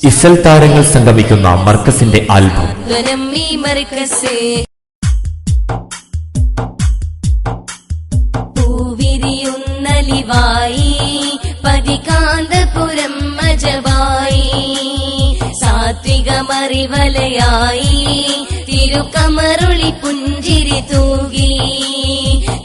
ഇസൽ താരങ്ങൾ സംഗമിക്കുന്ന മർക്കസിന്റെ ആൽബം പൂവിരിയുന്നലിവായി പതികാന്തപുരം മജവായി സാത്വികമറിവലയായി തിരുക്കമറുളി പുഞ്ചിരി തൂകി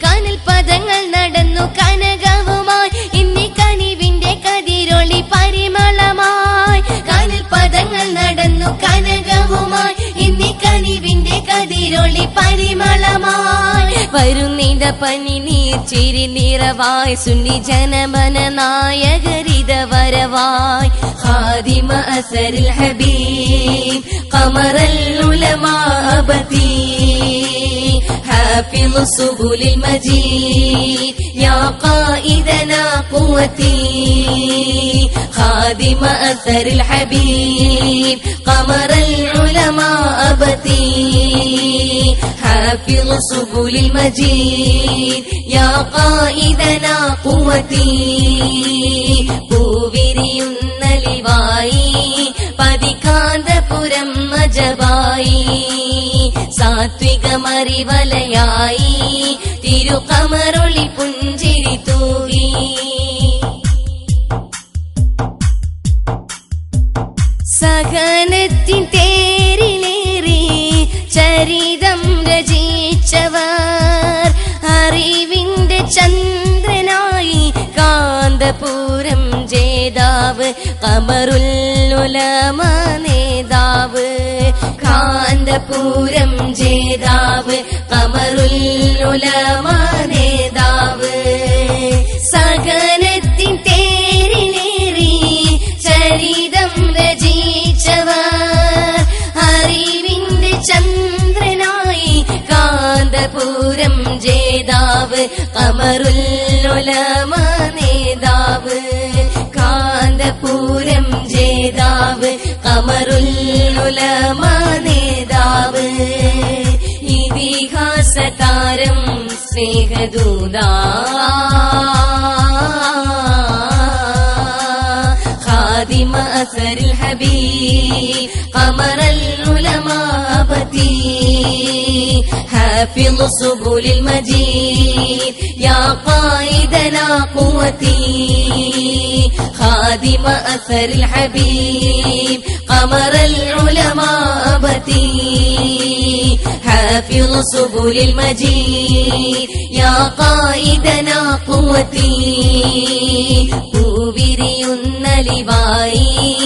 കനൽ പദങ്ങൾ നടന്നു കനകവുമായി ഇന്നി കനിവിന്റെ കതിരൊളി പരിമളമായി കനൽ പദങ്ങൾ നടന്നു കനകവുമായി ഇന്നി കനിവിന്റെ കതിരൊളി പരിമളമായി വരുന്നിട പനി നീർ ചിരി നിറവായി സുന്നി ജനമന നായകരിത വരവായി ഖാദിമ അസരിൽ ഹബീബ് ഖമറൽ ഉലമാ അബതി حافظ سبل المجيد يا قائدنا قوتي خادم أثر الحبيب قمر العلماء أبتي حافظ سبل المجيد يا قائدنا قوتي പൂവിരിയുന്നലിവായി പതികാന്തപുരം മജവായി സാത്വികമറിവലയായി തിരുകമറുളി പുഞ്ചിരി തൂകി സഹനത്തിൻ തേരിലേറി ചരിതം രചിച്ചവർ അറിവിന്റെ ചന്ദ്രനായി കാന്തപുരം ജേതാവ് ഖമറുൽ ഉലമ നേതാവ് കാന്തപുരം ജേതാവ് ഖമറുൽ ഉലമ നേതാവ് സഗനത്തിൻ തേരിലേറി ചരിതം രചിച്ചവർ അറിവിന്റെ ചന്ദ്രനായി കാന്തപുരം ജേതാവ് ഖമറുൽ ഉലമ നേതാവ് കാന്തപുരം ജേതാവ് ഖമറുൽ ഉലമ നേതാവ് ഇതിഹാസ താരം സ്നേഹദൂതാ ഖാദിമ അസരിൽ ഹബീബ് ഖമറൽ ഉലമാ അബതി حافظ سبل المجيد يا قائدنا قوتي خادم أثر الحبيب قمر العلماء أبتي حافظ سبل المجيد يا قائدنا قوتي പൂവിരിയുന്നലിവായി